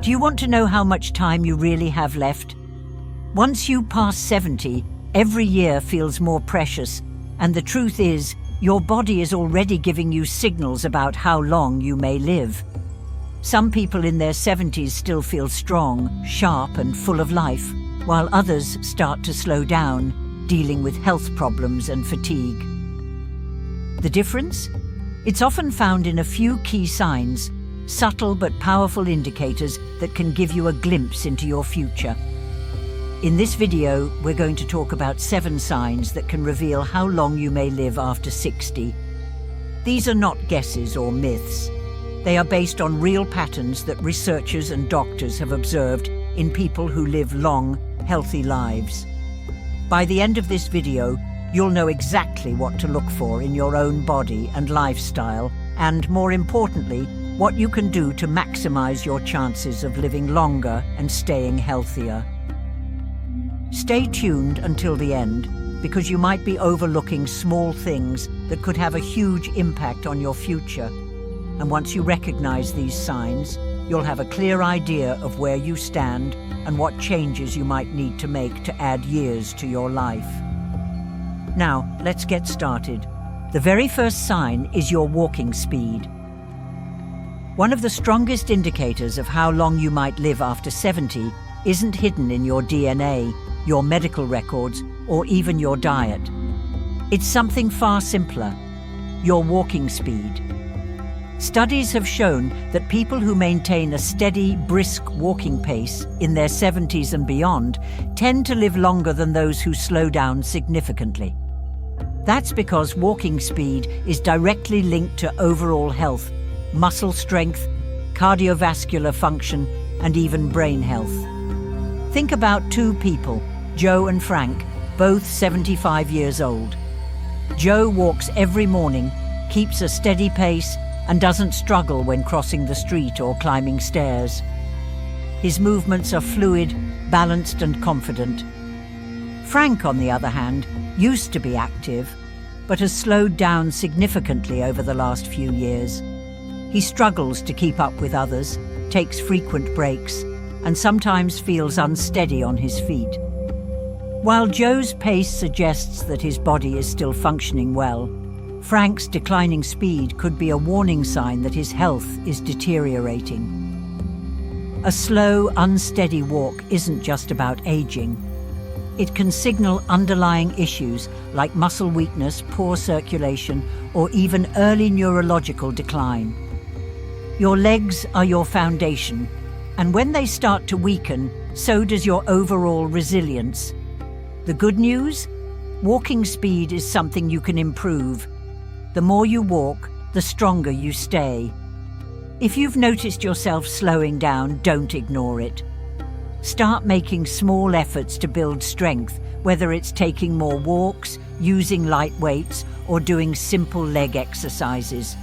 Do you want to know how much time you really have left? Once you pass 70, every year feels more precious, and the truth is, your body is already giving you signals about how long you may live. Some people in their 70s still feel strong, sharp, and full of life, while others start to slow down, dealing with health problems and fatigue. The difference? It's often found in a few key signs, subtle but powerful indicators that can give you a glimpse into your future. In this video, we're going to talk about 7 signs that can reveal how long you may live after 60. These are not guesses or myths. They are based on real patterns that researchers and doctors have observed in people who live long, healthy lives. By the end of this video, you'll know exactly what to look for in your own body and lifestyle, and more importantly, what you can do to maximize your chances of living longer and staying healthier. Stay tuned until the end, because you might be overlooking small things that could have a huge impact on your future. And once you recognize these signs, you'll have a clear idea of where you stand and what changes you might need to make to add years to your life. Now, let's get started. The very first sign is your walking speed. One of the strongest indicators of how long you might live after 70 isn't hidden in your DNA, your medical records, or even your diet. It's something far simpler: your walking speed. Studies have shown that people who maintain a steady, brisk walking pace in their 70s and beyond tend to live longer than those who slow down significantly. That's because walking speed is directly linked to overall health, muscle strength, cardiovascular function, and even brain health. Think about 2 people, Joe and Frank, both 75 years old. Joe walks every morning, keeps a steady pace, and doesn't struggle when crossing the street or climbing stairs. His movements are fluid, balanced, and confident. Frank, on the other hand, used to be active, but has slowed down significantly over the last few years. He struggles to keep up with others, takes frequent breaks, and sometimes feels unsteady on his feet. While Joe's pace suggests that his body is still functioning well, Frank's declining speed could be a warning sign that his health is deteriorating. A slow, unsteady walk isn't just about aging. It can signal underlying issues like muscle weakness, poor circulation, or even early neurological decline. Your legs are your foundation, and when they start to weaken, so does your overall resilience. The good news? Walking speed is something you can improve. The more you walk, the stronger you stay. If you've noticed yourself slowing down, don't ignore it. Start making small efforts to build strength, whether it's taking more walks, using light weights, or doing simple leg exercises.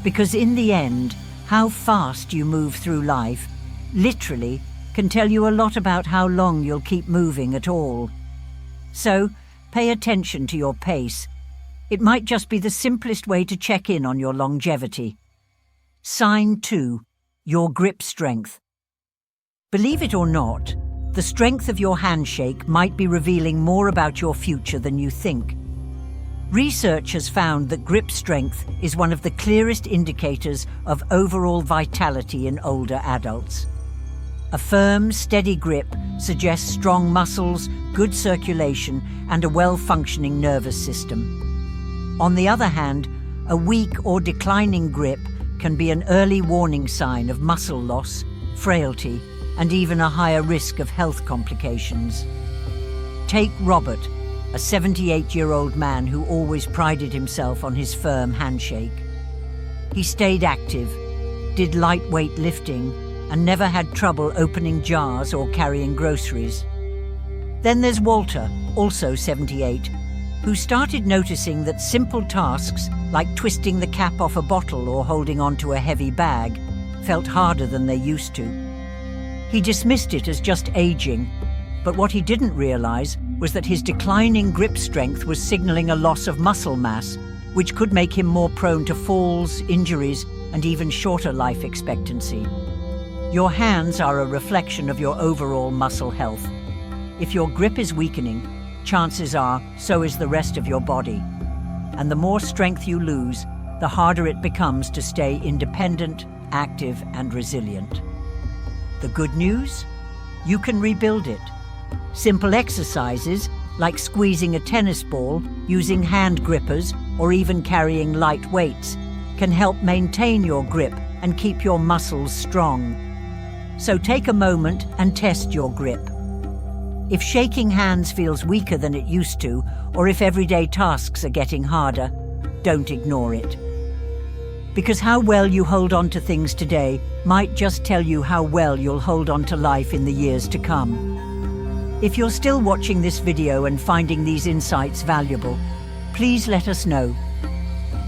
Because in the end, how fast you move through life, literally, can tell you a lot about how long you'll keep moving at all. So, pay attention to your pace. It might just be the simplest way to check in on your longevity. Sign 2, your grip strength. Believe it or not, the strength of your handshake might be revealing more about your future than you think. Research has found that grip strength is one of the clearest indicators of overall vitality in older adults. A firm, steady grip suggests strong muscles, good circulation, and a well-functioning nervous system. On the other hand, a weak or declining grip can be an early warning sign of muscle loss, frailty, and even a higher risk of health complications. Take Robert, a 78-year-old man who always prided himself on his firm handshake. He stayed active, did lightweight lifting, and never had trouble opening jars or carrying groceries. Then there's Walter, also 78, who started noticing that simple tasks like twisting the cap off a bottle or holding onto a heavy bag felt harder than they used to. He dismissed it as just aging, but what he didn't realize was that his declining grip strength was signaling a loss of muscle mass, which could make him more prone to falls, injuries, and even shorter life expectancy. Your hands are a reflection of your overall muscle health. If your grip is weakening, chances are so is the rest of your body. And the more strength you lose, the harder it becomes to stay independent, active, and resilient. The good news? You can rebuild it. Simple exercises, like squeezing a tennis ball, using hand grippers, or even carrying light weights, can help maintain your grip and keep your muscles strong. So take a moment and test your grip. If shaking hands feels weaker than it used to, or if everyday tasks are getting harder, don't ignore it. Because how well you hold on to things today might just tell you how well you'll hold on to life in the years to come. If you're still watching this video and finding these insights valuable, please let us know.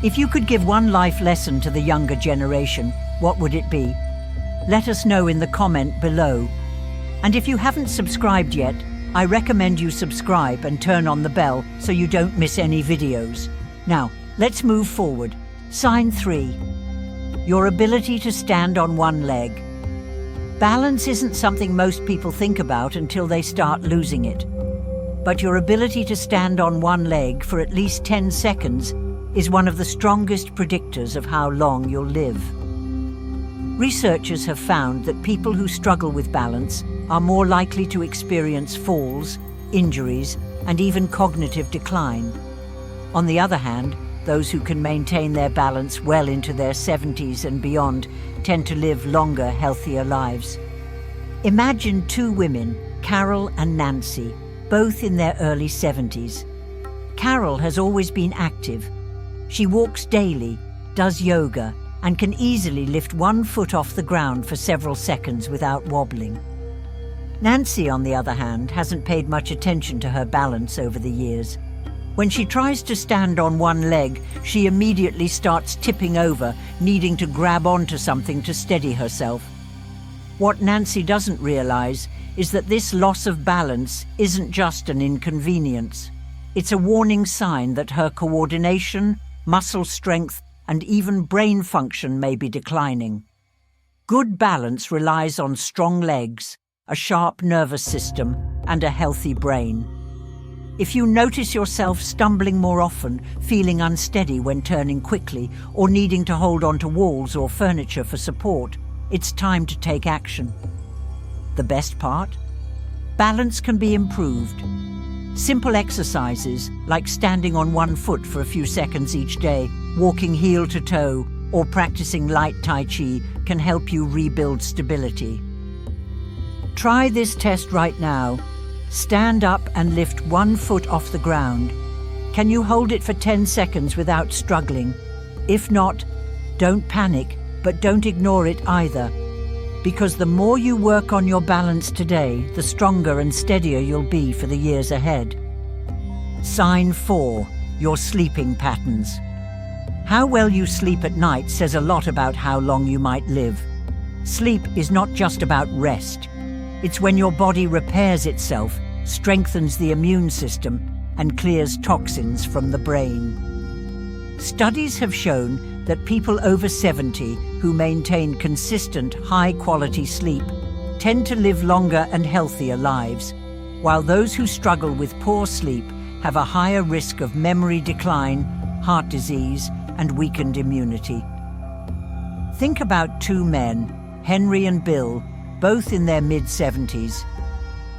If you could give one life lesson to the younger generation, what would it be? Let us know in the comment below. And if you haven't subscribed yet, I recommend you subscribe and turn on the bell so you don't miss any videos. Now, let's move forward. Sign 3. Your ability to stand on one leg. Balance isn't something most people think about until they start losing it. But your ability to stand on one leg for at least 10 seconds is one of the strongest predictors of how long you'll live. Researchers have found that people who struggle with balance are more likely to experience falls, injuries, and even cognitive decline. On the other hand, those who can maintain their balance well into their 70s and beyond tend to live longer, healthier lives. Imagine two women, Carol and Nancy, both in their early 70s. Carol has always been active. She walks daily, does yoga, and can easily lift one foot off the ground for several seconds without wobbling. Nancy, on the other hand, hasn't paid much attention to her balance over the years. When she tries to stand on one leg, she immediately starts tipping over, needing to grab onto something to steady herself. What Nancy doesn't realize is that this loss of balance isn't just an inconvenience. It's a warning sign that her coordination, muscle strength, and even brain function may be declining. Good balance relies on strong legs, a sharp nervous system, and a healthy brain. If you notice yourself stumbling more often, feeling unsteady when turning quickly, or needing to hold onto walls or furniture for support, it's time to take action. The best part? Balance can be improved. Simple exercises, like standing on one foot for a few seconds each day, walking heel to toe, or practicing light Tai Chi, can help you rebuild stability. Try this test right now. Stand up and lift one foot off the ground. Can you hold it for 10 seconds without struggling? If not, don't panic, but don't ignore it either. Because the more you work on your balance today, the stronger and steadier you'll be for the years ahead. Sign 4. Your sleeping patterns. How well you sleep at night says a lot about how long you might live. Sleep is not just about rest. It's when your body repairs itself, strengthens the immune system, and clears toxins from the brain. Studies have shown that people over 70 who maintain consistent, high-quality sleep tend to live longer and healthier lives, while those who struggle with poor sleep have a higher risk of memory decline, heart disease, and weakened immunity. Think about two men, Henry and Bill, both in their mid-70s.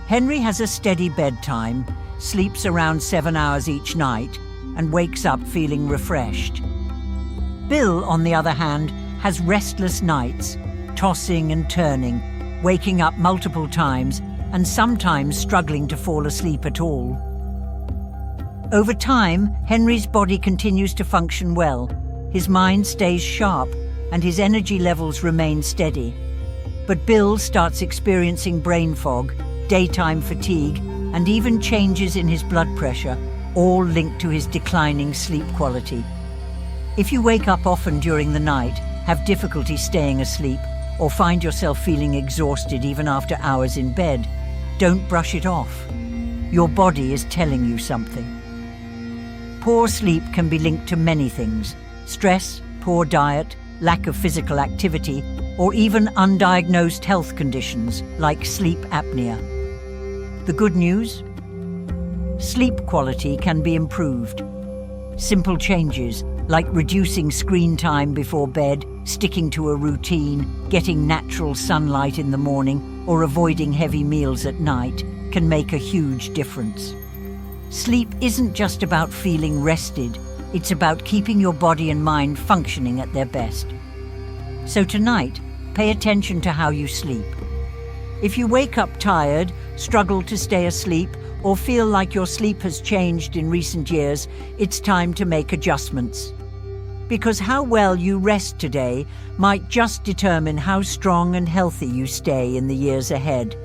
Henry has a steady bedtime, sleeps around 7 hours each night, and wakes up feeling refreshed. Bill, on the other hand, has restless nights, tossing and turning, waking up multiple times, and sometimes struggling to fall asleep at all. Over time, Henry's body continues to function well, his mind stays sharp, and his energy levels remain steady. But Bill starts experiencing brain fog, daytime fatigue, and even changes in his blood pressure, all linked to his declining sleep quality. If you wake up often during the night, have difficulty staying asleep, or find yourself feeling exhausted even after hours in bed, don't brush it off. Your body is telling you something. Poor sleep can be linked to many things: stress, poor diet, lack of physical activity, or even undiagnosed health conditions like sleep apnea. The good news? Sleep quality can be improved. Simple changes like reducing screen time before bed, sticking to a routine, getting natural sunlight in the morning, or avoiding heavy meals at night can make a huge difference. Sleep isn't just about feeling rested, it's about keeping your body and mind functioning at their best. So tonight, pay attention to how you sleep. If you wake up tired, struggle to stay asleep, or feel like your sleep has changed in recent years, it's time to make adjustments. Because how well you rest today might just determine how strong and healthy you stay in the years ahead.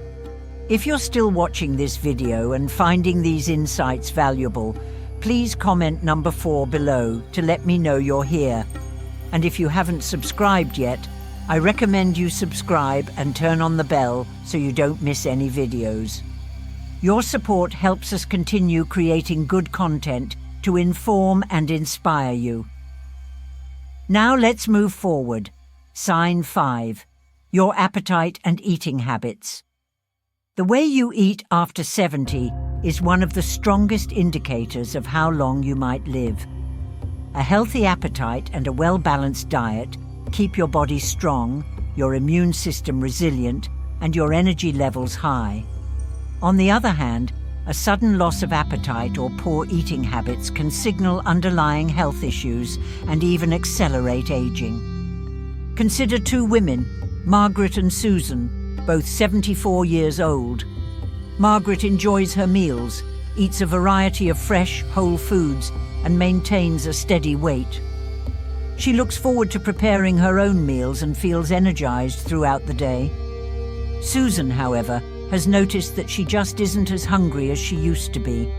If you're still watching this video and finding these insights valuable, please comment number 4 below to let me know you're here. And if you haven't subscribed yet, I recommend you subscribe and turn on the bell so you don't miss any videos. Your support helps us continue creating good content to inform and inspire you. Now let's move forward. Sign 5. Your appetite and eating habits. The way you eat after 70 is one of the strongest indicators of how long you might live. A healthy appetite and a well-balanced diet keep your body strong, your immune system resilient, and your energy levels high. On the other hand, a sudden loss of appetite or poor eating habits can signal underlying health issues and even accelerate aging. Consider 2 women, Margaret and Susan, both 74 years old. Margaret enjoys her meals, eats a variety of fresh, whole foods, and maintains a steady weight. She looks forward to preparing her own meals and feels energized throughout the day. Susan, however, has noticed that she just isn't as hungry as she used to be.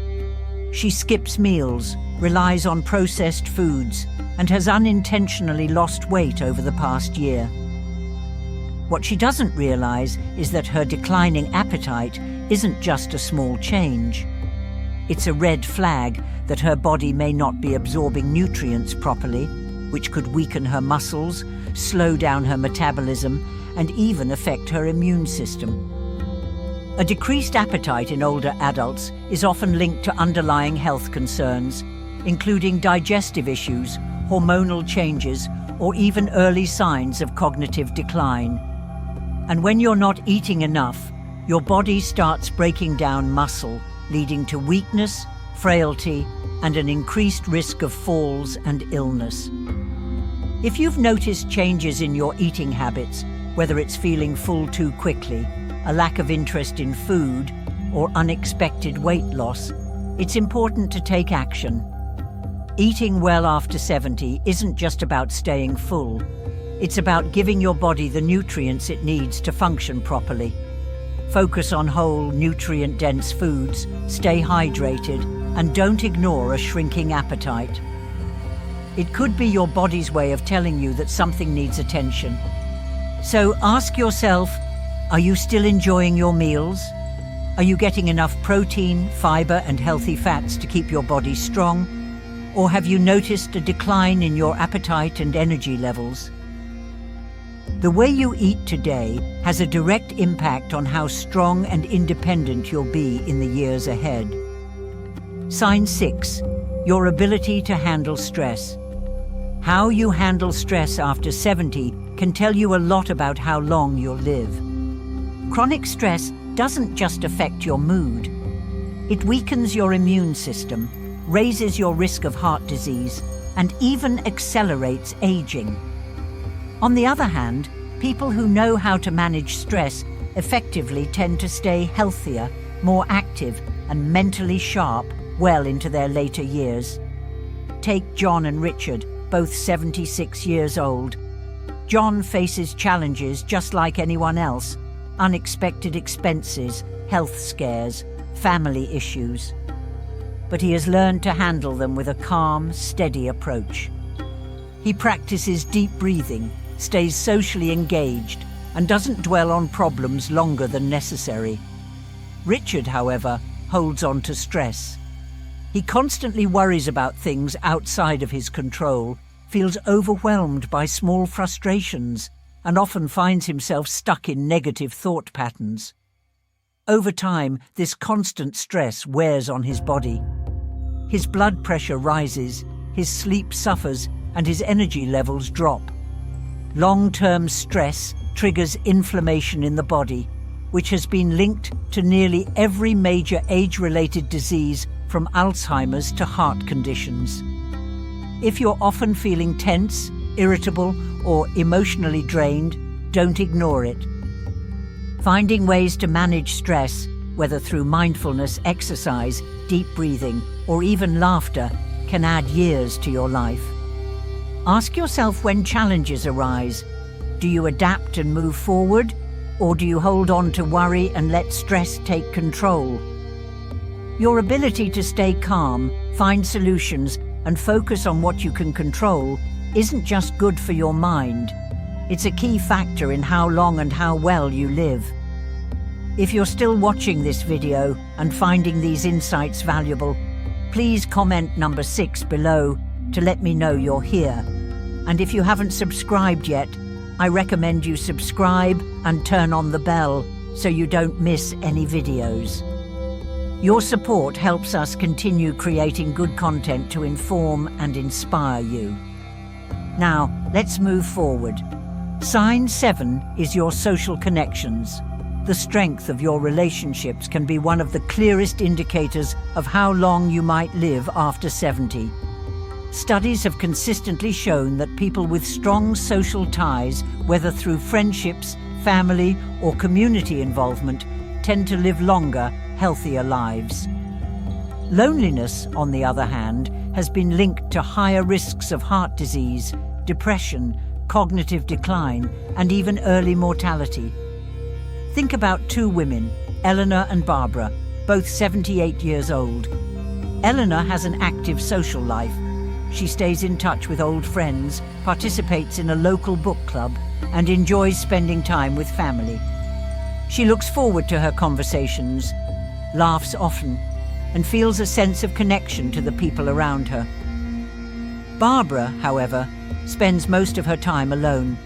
She skips meals, relies on processed foods, and has unintentionally lost weight over the past year. What she doesn't realize is that her declining appetite isn't just a small change. It's a red flag that her body may not be absorbing nutrients properly, which could weaken her muscles, slow down her metabolism, and even affect her immune system. A decreased appetite in older adults is often linked to underlying health concerns, including digestive issues, hormonal changes, or even early signs of cognitive decline. And when you're not eating enough, your body starts breaking down muscle, leading to weakness, frailty, and an increased risk of falls and illness. If you've noticed changes in your eating habits, whether it's feeling full too quickly, a lack of interest in food, or unexpected weight loss, it's important to take action. Eating well after 70 isn't just about staying full. It's about giving your body the nutrients it needs to function properly. Focus on whole, nutrient-dense foods, stay hydrated, and don't ignore a shrinking appetite. It could be your body's way of telling you that something needs attention. So ask yourself, are you still enjoying your meals? Are you getting enough protein, fiber, and healthy fats to keep your body strong? Or have you noticed a decline in your appetite and energy levels? The way you eat today has a direct impact on how strong and independent you'll be in the years ahead. Sign 6. Your ability to handle stress. How you handle stress after 70 can tell you a lot about how long you'll live. Chronic stress doesn't just affect your mood. It weakens your immune system, raises your risk of heart disease, and even accelerates aging. On the other hand, people who know how to manage stress effectively tend to stay healthier, more active, and mentally sharp well into their later years. Take John and Richard, both 76 years old. John faces challenges just like anyone else: unexpected expenses, health scares, family issues. But he has learned to handle them with a calm, steady approach. He practices deep breathing, stays socially engaged, and doesn't dwell on problems longer than necessary. Richard, however, holds on to stress. He constantly worries about things outside of his control, feels overwhelmed by small frustrations, and often finds himself stuck in negative thought patterns. Over time, this constant stress wears on his body. His blood pressure rises, his sleep suffers, and his energy levels drop. Long-term stress triggers inflammation in the body, which has been linked to nearly every major age-related disease from Alzheimer's to heart conditions. If you're often feeling tense, irritable, or emotionally drained, don't ignore it. Finding ways to manage stress, whether through mindfulness, exercise, deep breathing, or even laughter, can add years to your life. Ask yourself when challenges arise. Do you adapt and move forward, or do you hold on to worry and let stress take control? Your ability to stay calm, find solutions, and focus on what you can control isn't just good for your mind. It's a key factor in how long and how well you live. If you're still watching this video and finding these insights valuable, please comment number 6 below to let me know you're here. And if you haven't subscribed yet, I recommend you subscribe and turn on the bell so you don't miss any videos. Your support helps us continue creating good content to inform and inspire you. Now, let's move forward. Sign 7 is your social connections. The strength of your relationships can be one of the clearest indicators of how long you might live after 70. Studies have consistently shown that people with strong social ties, whether through friendships, family, or community involvement, tend to live longer, healthier lives. Loneliness, on the other hand, has been linked to higher risks of heart disease, depression, cognitive decline, and even early mortality. Think about 2 women, Eleanor and Barbara, both 78 years old. Eleanor has an active social life. She stays in touch with old friends, participates in a local book club, and enjoys spending time with family. She looks forward to her conversations, laughs often, and feels a sense of connection to the people around her. Barbara, however, spends most of her time alone.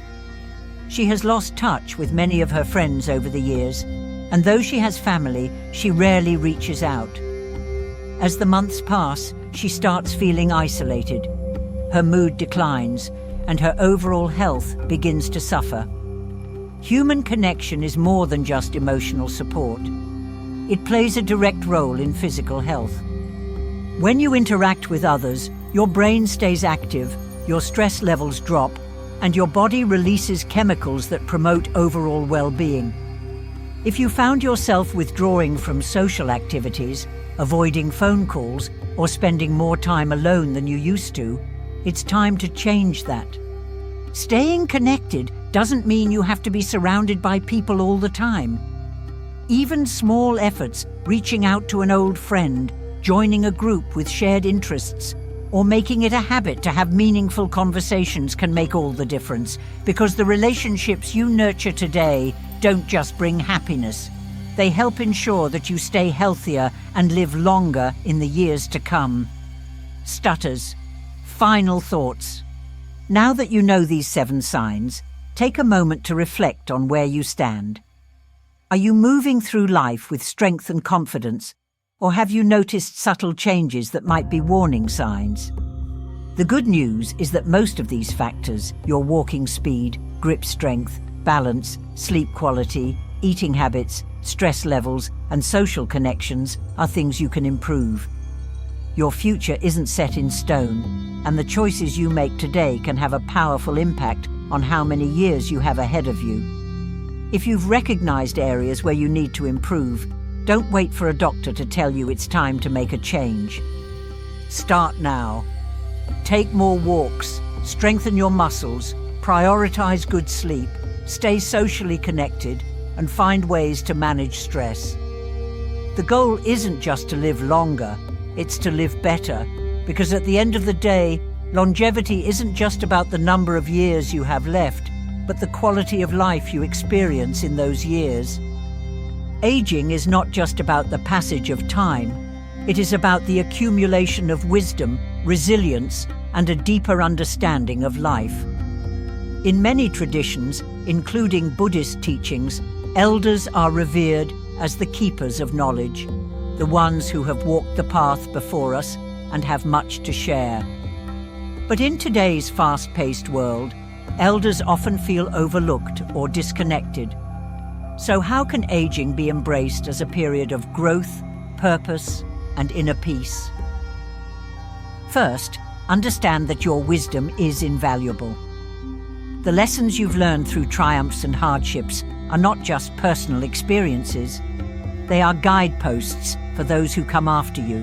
She has lost touch with many of her friends over the years, and though she has family, she rarely reaches out. As the months pass, she starts feeling isolated. Her mood declines, and her overall health begins to suffer. Human connection is more than just emotional support. It plays a direct role in physical health. When you interact with others, your brain stays active, your stress levels drop, and your body releases chemicals that promote overall well-being. If you found yourself withdrawing from social activities, avoiding phone calls, or spending more time alone than you used to, it's time to change that. Staying connected doesn't mean you have to be surrounded by people all the time. Even small efforts, reaching out to an old friend, joining a group with shared interests, or making it a habit to have meaningful conversations can make all the difference, because the relationships you nurture today don't just bring happiness. They help ensure that you stay healthier and live longer in the years to come. Stutters. Final thoughts. Now that you know these 7 signs, take a moment to reflect on where you stand. Are you moving through life with strength and confidence, or have you noticed subtle changes that might be warning signs? The good news is that most of these factors, your walking speed, grip strength, balance, sleep quality, eating habits, stress levels, and social connections, are things you can improve. Your future isn't set in stone, and the choices you make today can have a powerful impact on how many years you have ahead of you. If you've recognized areas where you need to improve, don't wait for a doctor to tell you it's time to make a change. Start now. Take more walks, strengthen your muscles, prioritize good sleep, stay socially connected, and find ways to manage stress. The goal isn't just to live longer, it's to live better, because at the end of the day, longevity isn't just about the number of years you have left, but the quality of life you experience in those years. Aging is not just about the passage of time, it is about the accumulation of wisdom, resilience, and a deeper understanding of life. In many traditions, including Buddhist teachings, elders are revered as the keepers of knowledge, the ones who have walked the path before us and have much to share. But in today's fast-paced world, elders often feel overlooked or disconnected. So how can aging be embraced as a period of growth, purpose, and inner peace? First, understand that your wisdom is invaluable. The lessons you've learned through triumphs and hardships are not just personal experiences. They are guideposts for those who come after you.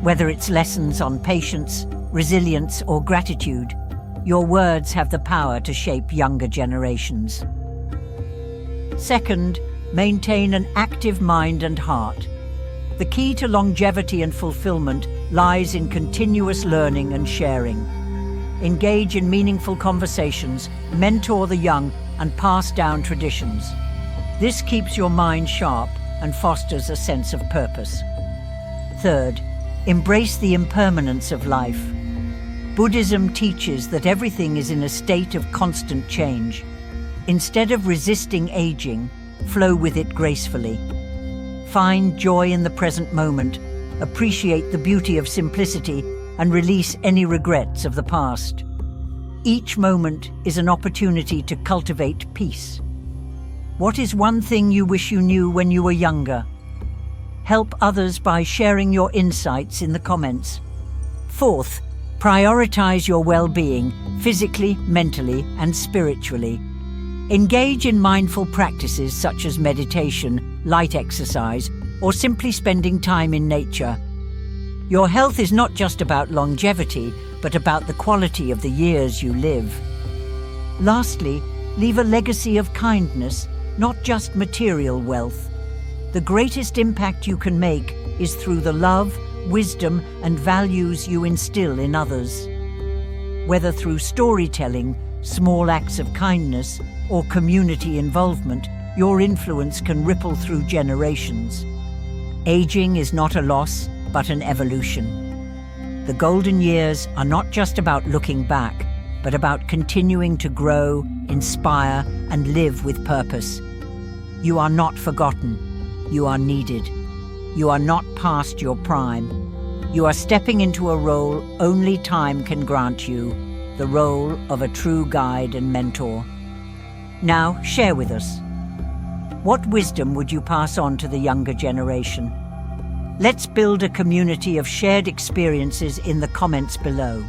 Whether it's lessons on patience, resilience, or gratitude, your words have the power to shape younger generations. Second, maintain an active mind and heart. The key to longevity and fulfillment lies in continuous learning and sharing. Engage in meaningful conversations, mentor the young, and pass down traditions. This keeps your mind sharp and fosters a sense of purpose. Third, embrace the impermanence of life. Buddhism teaches that everything is in a state of constant change. Instead of resisting aging, flow with it gracefully. Find joy in the present moment, appreciate the beauty of simplicity, and release any regrets of the past. Each moment is an opportunity to cultivate peace. What is one thing you wish you knew when you were younger? Help others by sharing your insights in the comments. Fourth, prioritize your well-being, physically, mentally, and spiritually. Engage in mindful practices such as meditation, light exercise, or simply spending time in nature. Your health is not just about longevity, but about the quality of the years you live. Lastly, leave a legacy of kindness, not just material wealth. The greatest impact you can make is through the love, wisdom, and values you instill in others. Whether through storytelling, small acts of kindness, or community involvement, your influence can ripple through generations. Aging is not a loss, but an evolution. The golden years are not just about looking back, but about continuing to grow, inspire, and live with purpose. You are not forgotten. You are needed. You are not past your prime. You are stepping into a role only time can grant you, the role of a true guide and mentor. Now, share with us. What wisdom would you pass on to the younger generation? Let's build a community of shared experiences in the comments below.